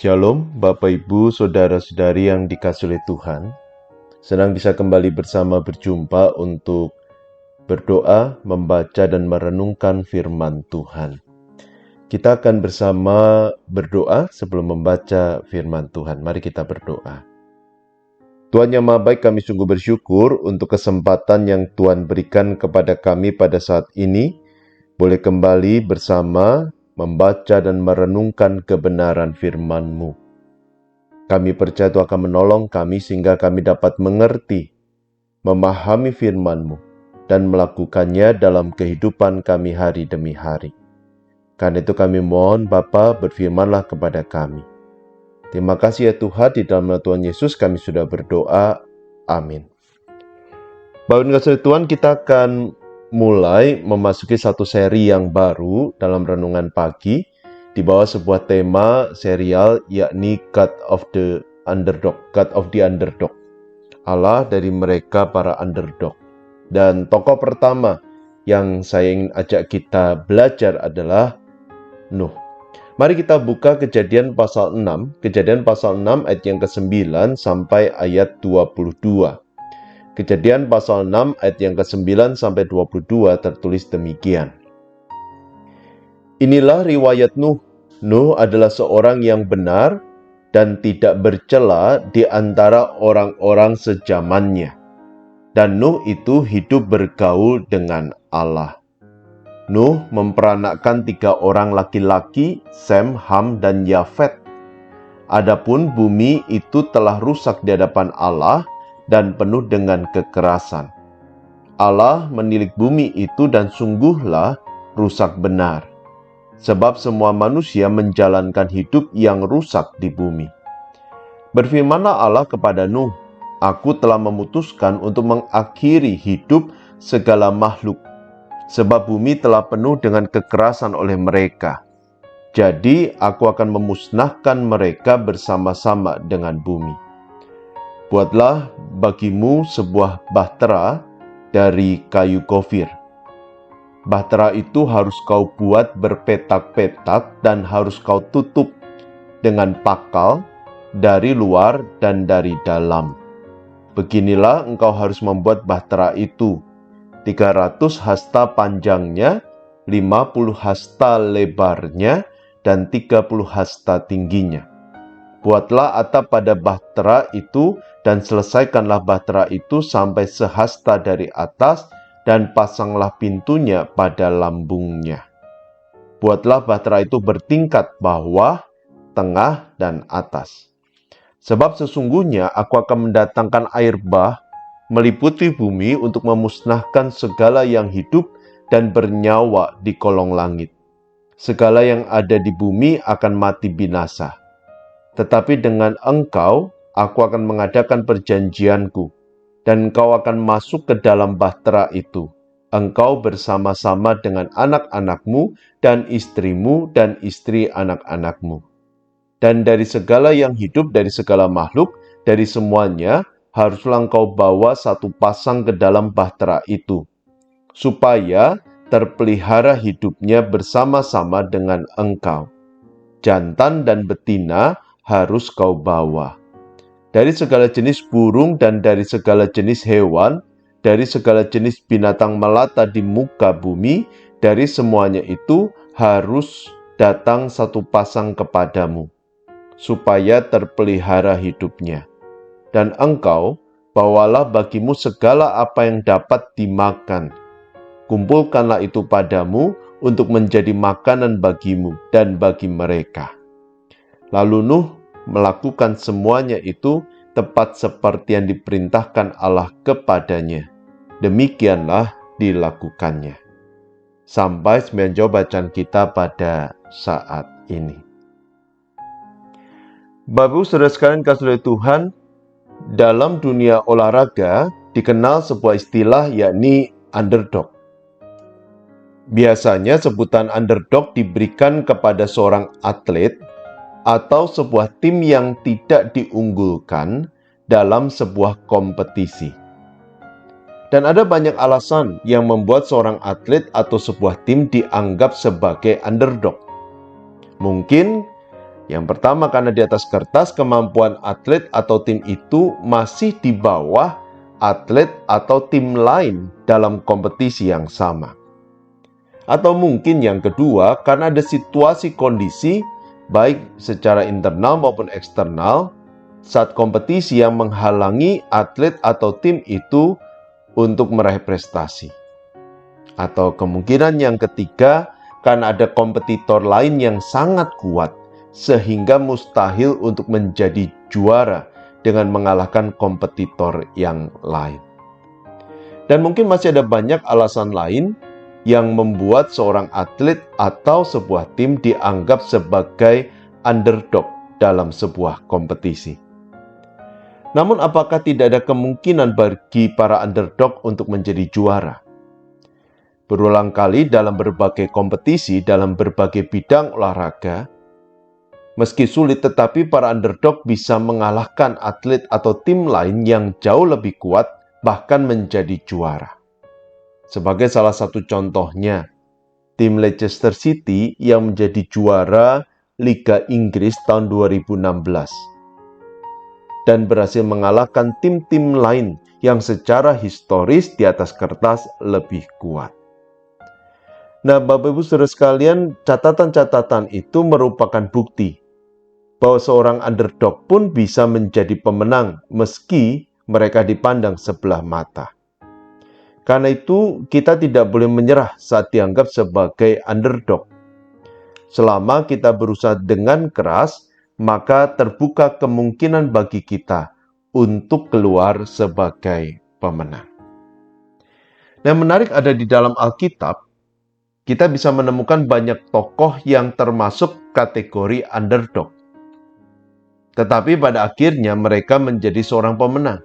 Shalom, Bapak Ibu, Saudara-saudari yang dikasihi oleh Tuhan. Senang bisa kembali bersama berjumpa untuk berdoa, membaca dan merenungkan firman Tuhan. Kita akan bersama berdoa sebelum membaca firman Tuhan. Mari kita berdoa. Tuhan yang Maha Baik, kami sungguh bersyukur untuk kesempatan yang Tuhan berikan kepada kami pada saat ini, boleh kembali bersama membaca dan merenungkan kebenaran firman-Mu. Kami percaya Tuhan akan menolong kami sehingga kami dapat mengerti, memahami firman-Mu, dan melakukannya dalam kehidupan kami hari demi hari. Karena itu kami mohon Bapa, berfirmanlah kepada kami. Terima kasih ya Tuhan, di dalam nama Tuhan Yesus kami sudah berdoa. Amin. Bapak dan Saudara Tuhan, kita akan mulai memasuki satu seri yang baru dalam renungan pagi di bawah sebuah tema serial, yakni God of the Underdog, Allah dari mereka para underdog. Dan tokoh pertama yang saya ingin ajak kita belajar adalah Nuh. Mari kita buka Kejadian pasal 6 ayat yang ke-9 sampai ayat 22. Kejadian pasal 6 ayat yang ke-9 sampai 22 tertulis demikian. Inilah riwayat Nuh. Nuh adalah seorang yang benar dan tidak bercela di antara orang-orang sezamannya. Dan Nuh itu hidup bergaul dengan Allah. Nuh memperanakkan 3 orang laki-laki, Sem, Ham, dan Yafet. Adapun bumi itu telah rusak di hadapan Allah dan penuh dengan kekerasan. Allah menilik bumi itu dan sungguhlah rusak benar. Sebab semua manusia menjalankan hidup yang rusak di bumi. Berfirmanlah Allah kepada Nuh, Aku telah memutuskan untuk mengakhiri hidup segala makhluk, sebab bumi telah penuh dengan kekerasan oleh mereka. Jadi aku akan memusnahkan mereka bersama-sama dengan bumi. Buatlah bagimu sebuah bahtera dari kayu gofir. Bahtera itu harus kau buat berpetak-petak dan harus kau tutup dengan pakal dari luar dan dari dalam. Beginilah engkau harus membuat bahtera itu. 300 hasta panjangnya, 50 hasta lebarnya, dan 30 hasta tingginya. Buatlah atap pada bahtera itu dan selesaikanlah bahtera itu sampai sehasta dari atas dan pasanglah pintunya pada lambungnya. Buatlah bahtera itu bertingkat bawah, tengah, dan atas. Sebab sesungguhnya aku akan mendatangkan air bah meliputi bumi untuk memusnahkan segala yang hidup dan bernyawa di kolong langit. Segala yang ada di bumi akan mati binasa. Tetapi dengan engkau, aku akan mengadakan perjanjianku, dan engkau akan masuk ke dalam bahtera itu. Engkau bersama-sama dengan anak-anakmu dan istrimu dan istri anak-anakmu. Dan dari segala yang hidup, dari segala makhluk, dari semuanya, haruslah engkau bawa satu pasang ke dalam bahtera itu, supaya terpelihara hidupnya bersama-sama dengan engkau. Jantan dan betina harus kau bawa. Dari segala jenis burung dan dari segala jenis hewan, dari segala jenis binatang melata di muka bumi, dari semuanya itu harus datang satu pasang kepadamu, supaya terpelihara hidupnya. Dan engkau bawalah bagimu segala apa yang dapat dimakan. Kumpulkanlah itu padamu untuk menjadi makanan bagimu dan bagi mereka. Lalu Nuh melakukan semuanya itu tepat seperti yang diperintahkan Allah kepadanya. Demikianlah dilakukannya. Sampai sembilan jawab bacaan kita pada saat ini. Bapak-Ibu saudara sekalian kasih oleh Tuhan, dalam dunia olahraga dikenal sebuah istilah yakni underdog. Biasanya sebutan underdog diberikan kepada seorang atlet atau sebuah tim yang tidak diunggulkan dalam sebuah kompetisi. Dan ada banyak alasan yang membuat seorang atlet atau sebuah tim dianggap sebagai underdog. Mungkin Yang pertama, karena di atas kertas kemampuan atlet atau tim itu masih di bawah atlet atau tim lain dalam kompetisi yang sama. Atau mungkin yang kedua, karena ada situasi kondisi baik secara internal maupun eksternal saat kompetisi yang menghalangi atlet atau tim itu untuk meraih prestasi. Atau kemungkinan yang ketiga, karena ada kompetitor lain yang sangat kuat sehingga mustahil untuk menjadi juara dengan mengalahkan kompetitor yang lain. Dan mungkin masih ada banyak alasan lain yang membuat seorang atlet atau sebuah tim dianggap sebagai underdog dalam sebuah kompetisi. Namun apakah tidak ada kemungkinan bagi para underdog untuk menjadi juara? Berulang kali dalam berbagai kompetisi, dalam berbagai bidang olahraga, meski sulit tetapi para underdog bisa mengalahkan atlet atau tim lain yang jauh lebih kuat, bahkan menjadi juara. Sebagai salah satu contohnya, tim Leicester City yang menjadi juara Liga Inggris tahun 2016 dan berhasil mengalahkan tim-tim lain yang secara historis di atas kertas lebih kuat. Nah, Bapak Ibu Saudara sekalian, catatan-catatan itu merupakan bukti bahwa seorang underdog pun bisa menjadi pemenang meski mereka dipandang sebelah mata. Karena itu, kita tidak boleh menyerah saat dianggap sebagai underdog. Selama kita berusaha dengan keras, maka terbuka kemungkinan bagi kita untuk keluar sebagai pemenang. Nah, menarik ada di dalam Alkitab, kita bisa menemukan banyak tokoh yang termasuk kategori underdog. Tetapi pada akhirnya mereka menjadi seorang pemenang.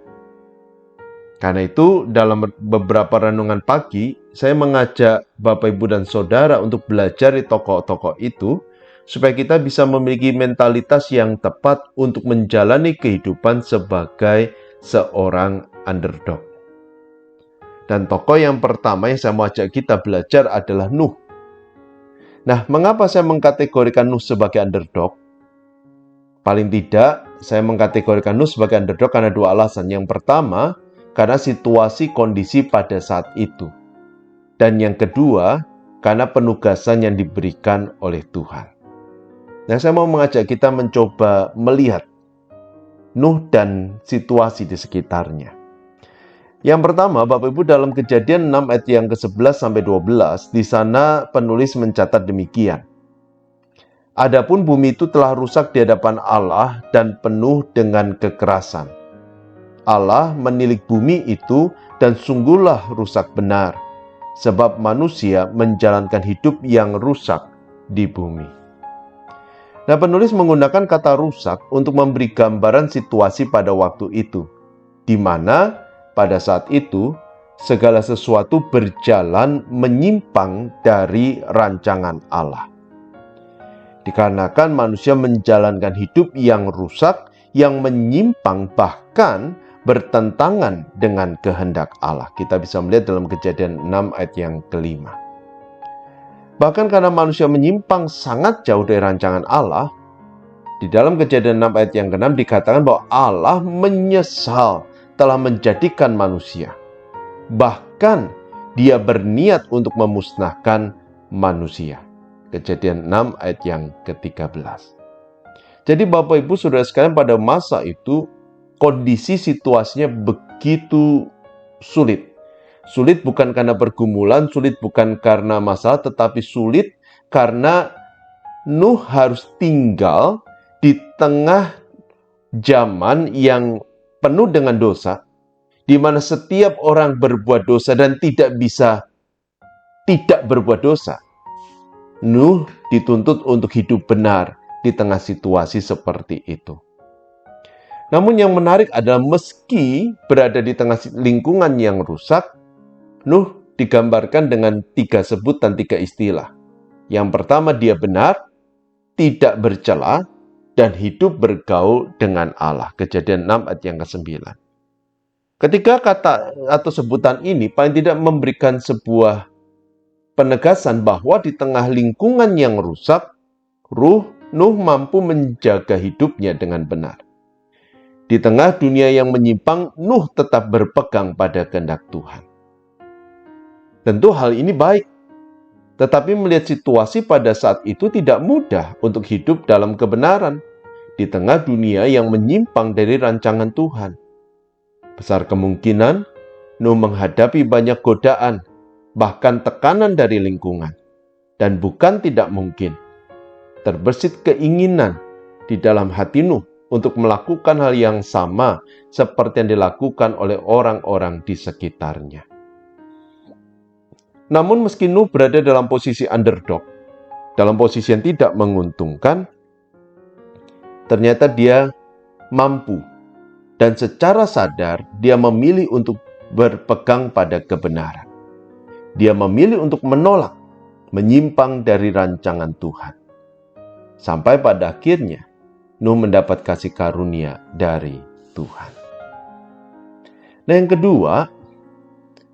Karena itu, dalam beberapa renungan pagi, saya mengajak Bapak, Ibu, dan Saudara untuk belajar di tokoh-tokoh itu, supaya kita bisa memiliki mentalitas yang tepat untuk menjalani kehidupan sebagai seorang underdog. Dan tokoh yang pertama yang saya mau ajak kita belajar adalah Nuh. Nah, mengapa saya mengkategorikan Nuh sebagai underdog? Paling tidak, saya mengkategorikan Nuh sebagai underdog karena dua alasan. Yang pertama, karena situasi kondisi pada saat itu. Dan yang kedua, karena penugasan yang diberikan oleh Tuhan. Nah, saya mau mengajak kita mencoba melihat Nuh dan situasi di sekitarnya. Yang pertama, Bapak Ibu, dalam Kejadian 6 ayat yang ke-11 sampai 12, di sana penulis mencatat demikian. Adapun bumi itu telah rusak di hadapan Allah dan penuh dengan kekerasan. Allah menilik bumi itu dan sungguhlah rusak benar, sebab manusia menjalankan hidup yang rusak di bumi. Nah, penulis menggunakan kata rusak untuk memberi gambaran situasi pada waktu itu, di mana pada saat itu segala sesuatu berjalan menyimpang dari rancangan Allah. Dikarenakan manusia menjalankan hidup yang rusak, yang menyimpang bahkan bertentangan dengan kehendak Allah. Kita bisa melihat dalam Kejadian 6 ayat yang ke-5. Bahkan karena manusia menyimpang sangat jauh dari rancangan Allah, di dalam Kejadian 6 ayat yang ke-6 dikatakan bahwa Allah menyesal telah menjadikan manusia. Bahkan dia berniat untuk memusnahkan manusia. Kejadian 6 ayat yang ke-13. Jadi Bapak Ibu Saudara sekalian, pada masa itu kondisi situasinya begitu sulit. Sulit bukan karena pergumulan, sulit bukan karena masalah, tetapi sulit karena Nuh harus tinggal di tengah zaman yang penuh dengan dosa, di mana setiap orang berbuat dosa dan tidak bisa tidak berbuat dosa. Nuh dituntut untuk hidup benar di tengah situasi seperti itu. Namun yang menarik adalah meski berada di tengah lingkungan yang rusak, Nuh digambarkan dengan 3 sebutan, 3 istilah. Yang pertama, dia benar, tidak bercela, dan hidup bergaul dengan Allah. Kejadian 6 ayat yang ke-9. Ketiga kata atau sebutan ini paling tidak memberikan sebuah penegasan bahwa di tengah lingkungan yang rusak, ruh Nuh mampu menjaga hidupnya dengan benar. Di tengah dunia yang menyimpang, Nuh tetap berpegang pada kehendak Tuhan. Tentu hal ini baik, tetapi melihat situasi pada saat itu tidak mudah untuk hidup dalam kebenaran di tengah dunia yang menyimpang dari rancangan Tuhan. Besar kemungkinan Nuh menghadapi banyak godaan, bahkan tekanan dari lingkungan. Dan bukan tidak mungkin, terbersit keinginan di dalam hati Nuh untuk melakukan hal yang sama seperti yang dilakukan oleh orang-orang di sekitarnya. Namun meski Nuh berada dalam posisi underdog, dalam posisi yang tidak menguntungkan, ternyata dia mampu dan secara sadar dia memilih untuk berpegang pada kebenaran. Dia memilih untuk menolak, menyimpang dari rancangan Tuhan. Sampai pada akhirnya, Nuh mendapat kasih karunia dari Tuhan. Nah, yang kedua,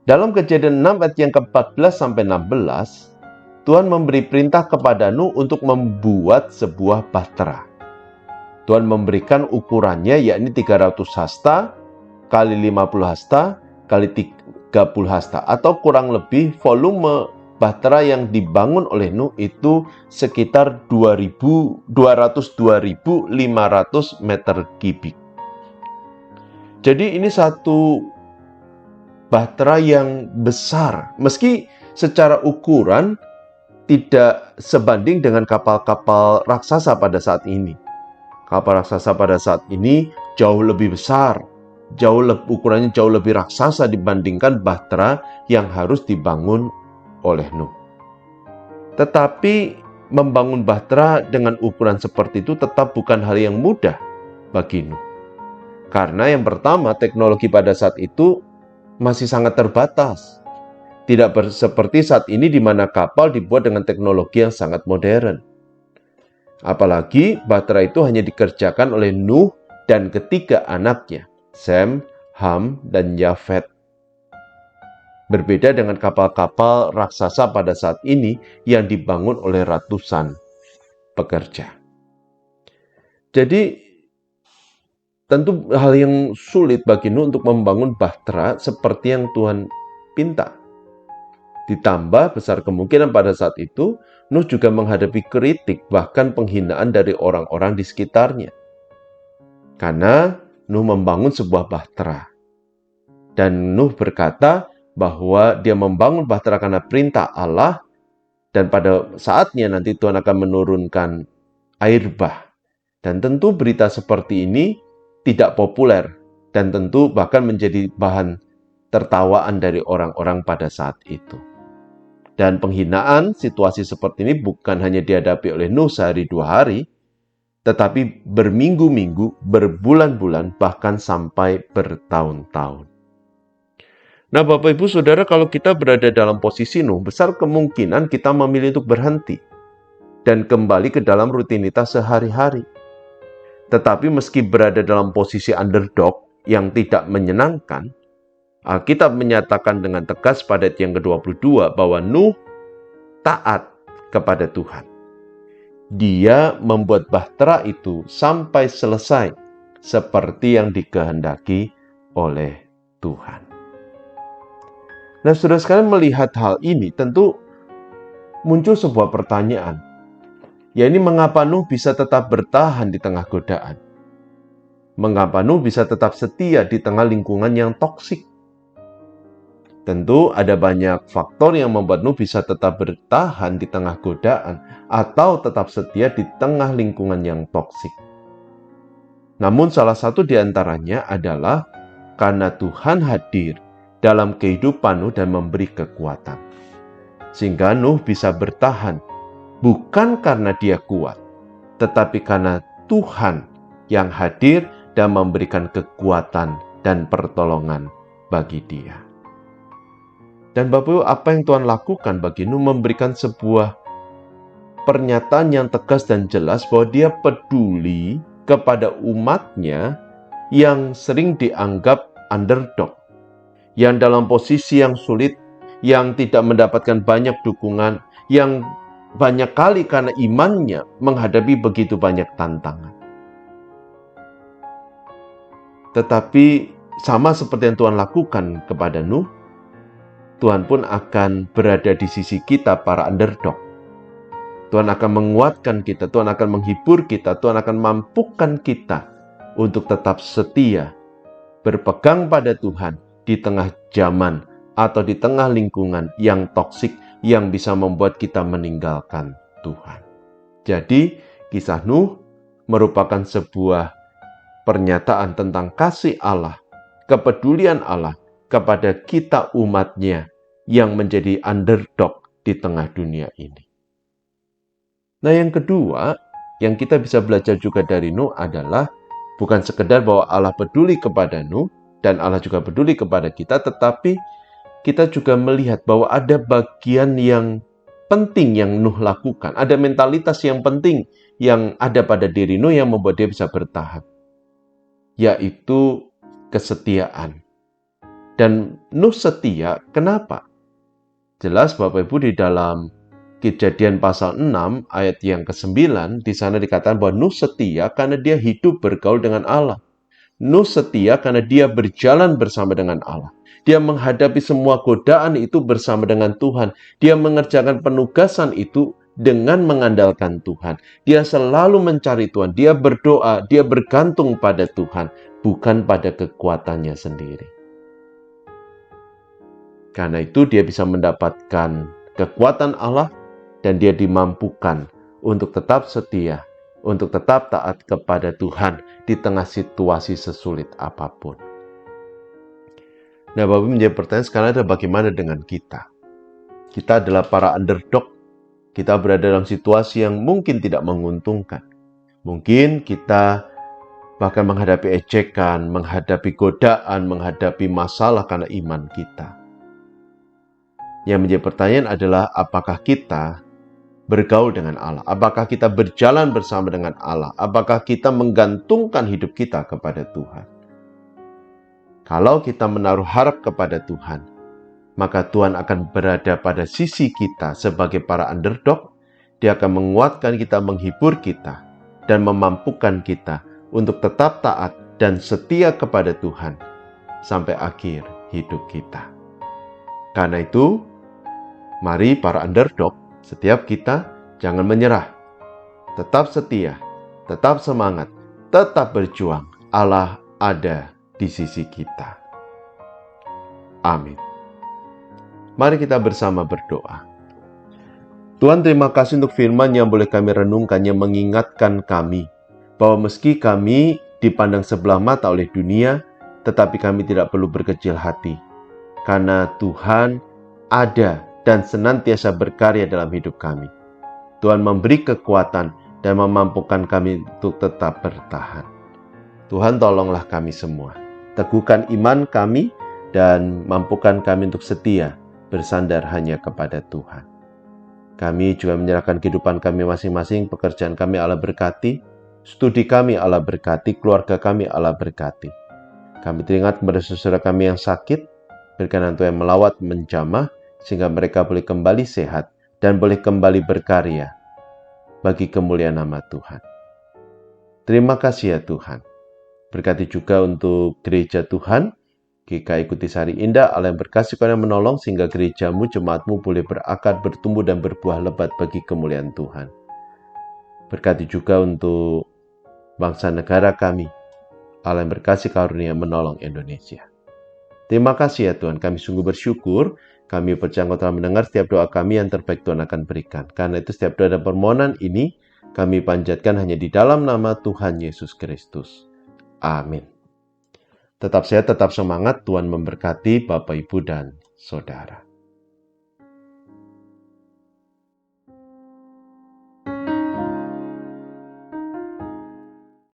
dalam Kejadian 6 ayat yang ke-14 sampai 16, Tuhan memberi perintah kepada Nuh untuk membuat sebuah bahtera. Tuhan memberikan ukurannya yakni 300 hasta kali 50 hasta kali 30 hasta, atau kurang lebih volume bahtera yang dibangun oleh Nuh itu sekitar 202.500 meter kubik. Jadi ini satu bahtera yang besar, meski secara ukuran tidak sebanding dengan kapal-kapal raksasa pada saat ini. Kapal raksasa pada saat ini jauh lebih besar, ukurannya jauh lebih raksasa dibandingkan bahtera yang harus dibangun oleh Nuh. Tetapi membangun bahtera dengan ukuran seperti itu tetap bukan hal yang mudah bagi Nuh. Karena yang pertama, teknologi pada saat itu masih sangat terbatas. Tidak seperti saat ini di mana kapal dibuat dengan teknologi yang sangat modern. Apalagi bahtera itu hanya dikerjakan oleh Nuh dan ketiga anaknya, Sem, Ham, dan Yafet. Berbeda dengan kapal-kapal raksasa pada saat ini yang dibangun oleh ratusan pekerja. Jadi, tentu hal yang sulit bagi Nuh untuk membangun bahtera seperti yang Tuhan pinta. Ditambah besar kemungkinan pada saat itu, Nuh juga menghadapi kritik bahkan penghinaan dari orang-orang di sekitarnya. Karena Nuh membangun sebuah bahtera. Dan Nuh berkata bahwa dia membangun bahtera karena perintah Allah, dan pada saatnya nanti Tuhan akan menurunkan air bah. Dan tentu berita seperti ini tidak populer, dan tentu bahkan menjadi bahan tertawaan dari orang-orang pada saat itu. Dan penghinaan situasi seperti ini bukan hanya dihadapi oleh Nuh sehari dua hari, tetapi berminggu-minggu, berbulan-bulan, bahkan sampai bertahun-tahun. Nah, Bapak Ibu Saudara, kalau kita berada dalam posisi Nuh, besar kemungkinan kita memilih untuk berhenti dan kembali ke dalam rutinitas sehari-hari. Tetapi meski berada dalam posisi underdog yang tidak menyenangkan, Alkitab menyatakan dengan tegas pada ayat yang ke-22 bahwa Nuh taat kepada Tuhan. Dia membuat bahtera itu sampai selesai seperti yang dikehendaki oleh Tuhan. Nah, saudara sekalian, melihat hal ini tentu muncul sebuah pertanyaan, yakni mengapa Nuh bisa tetap bertahan di tengah godaan? Mengapa Nuh bisa tetap setia di tengah lingkungan yang toksik? Tentu ada banyak faktor yang membuat Nuh bisa tetap bertahan di tengah godaan atau tetap setia di tengah lingkungan yang toksik. Namun salah satu di antaranya adalah karena Tuhan hadir dalam kehidupan Nuh dan memberi kekuatan. Sehingga Nuh bisa bertahan bukan karena dia kuat, tetapi karena Tuhan yang hadir dan memberikan kekuatan dan pertolongan bagi dia. Dan Bapak Ibu, apa yang Tuhan lakukan bagi Nuh? Memberikan sebuah pernyataan yang tegas dan jelas bahwa dia peduli kepada umatnya yang sering dianggap underdog, yang dalam posisi yang sulit, yang tidak mendapatkan banyak dukungan, yang banyak kali karena imannya menghadapi begitu banyak tantangan. Tetapi sama seperti yang Tuhan lakukan kepada Nuh, Tuhan pun akan berada di sisi kita para underdog. Tuhan akan menguatkan kita, Tuhan akan menghibur kita, Tuhan akan mampukan kita untuk tetap setia, berpegang pada Tuhan di tengah zaman atau di tengah lingkungan yang toksik yang bisa membuat kita meninggalkan Tuhan. Jadi, kisah Nuh merupakan sebuah pernyataan tentang kasih Allah, kepedulian Allah kepada kita umatnya yang menjadi underdog di tengah dunia ini. Nah, yang kedua, yang kita bisa belajar juga dari Nuh adalah bukan sekedar bahwa Allah peduli kepada Nuh dan Allah juga peduli kepada kita, tetapi kita juga melihat bahwa ada bagian yang penting yang Nuh lakukan. Ada mentalitas yang penting yang ada pada diri Nuh yang membuat dia bisa bertahan, yaitu kesetiaan. Dan Nuh setia, kenapa? Jelas Bapak Ibu di dalam Kejadian pasal 6 ayat yang ke-9, di sana dikatakan bahwa Nuh setia karena dia hidup bergaul dengan Allah. Nuh setia karena dia berjalan bersama dengan Allah. Dia menghadapi semua godaan itu bersama dengan Tuhan. Dia mengerjakan penugasan itu dengan mengandalkan Tuhan. Dia selalu mencari Tuhan. Dia berdoa, dia bergantung pada Tuhan, bukan pada kekuatannya sendiri. Karena itu dia bisa mendapatkan kekuatan Allah dan dia dimampukan untuk tetap setia, untuk tetap taat kepada Tuhan di tengah situasi sesulit apapun. Nah, Bapak menjadi pertanyaan sekarang adalah bagaimana dengan kita? Kita adalah para underdog, kita berada dalam situasi yang mungkin tidak menguntungkan. Mungkin kita bahkan menghadapi ejekan, menghadapi godaan, menghadapi masalah karena iman kita. Yang menjadi pertanyaan adalah apakah kita bergaul dengan Allah? Apakah kita berjalan bersama dengan Allah? Apakah kita menggantungkan hidup kita kepada Tuhan? Kalau kita menaruh harap kepada Tuhan, maka Tuhan akan berada pada sisi kita sebagai para underdog. Dia akan menguatkan kita, menghibur kita, dan memampukan kita untuk tetap taat dan setia kepada Tuhan sampai akhir hidup kita. Karena itu, mari para underdog, setiap kita jangan menyerah, tetap setia, tetap semangat, tetap berjuang. Allah ada di sisi kita. Amin. Mari kita bersama berdoa. Tuhan, terima kasih untuk firman yang boleh kami renungkan, yang mengingatkan kami bahwa meski kami dipandang sebelah mata oleh dunia, tetapi kami tidak perlu berkecil hati, karena Tuhan ada dan senantiasa berkarya dalam hidup kami. Tuhan memberi kekuatan dan memampukan kami untuk tetap bertahan. Tuhan, tolonglah kami semua. Teguhkan iman kami dan mampukan kami untuk setia bersandar hanya kepada Tuhan. Kami juga menyerahkan kehidupan kami masing-masing, pekerjaan kami Allah berkati, studi kami Allah berkati, keluarga kami Allah berkati. Kami teringat kepada saudara kami yang sakit, berkenan Tuhan melawat, menjamah, sehingga mereka boleh kembali sehat dan boleh kembali berkarya bagi kemuliaan nama Tuhan. Terima kasih ya Tuhan. Berkati juga untuk gereja Tuhan, GKI Kutisari Indah, Allah yang berkasih kepada menolong sehingga gerejamu, jemaatmu boleh berakar, bertumbuh dan berbuah lebat bagi kemuliaan Tuhan. Berkati juga untuk bangsa negara kami, Allah yang berkasih karunia menolong Indonesia. Terima kasih ya Tuhan, kami sungguh bersyukur. Kami percaya Engkau telah mendengar setiap doa kami, yang terbaik Tuhan akan berikan. Karena itu setiap doa dan permohonan ini kami panjatkan hanya di dalam nama Tuhan Yesus Kristus. Amin. Tetap sehat, tetap semangat. Tuhan memberkati Bapak, Ibu, dan Saudara.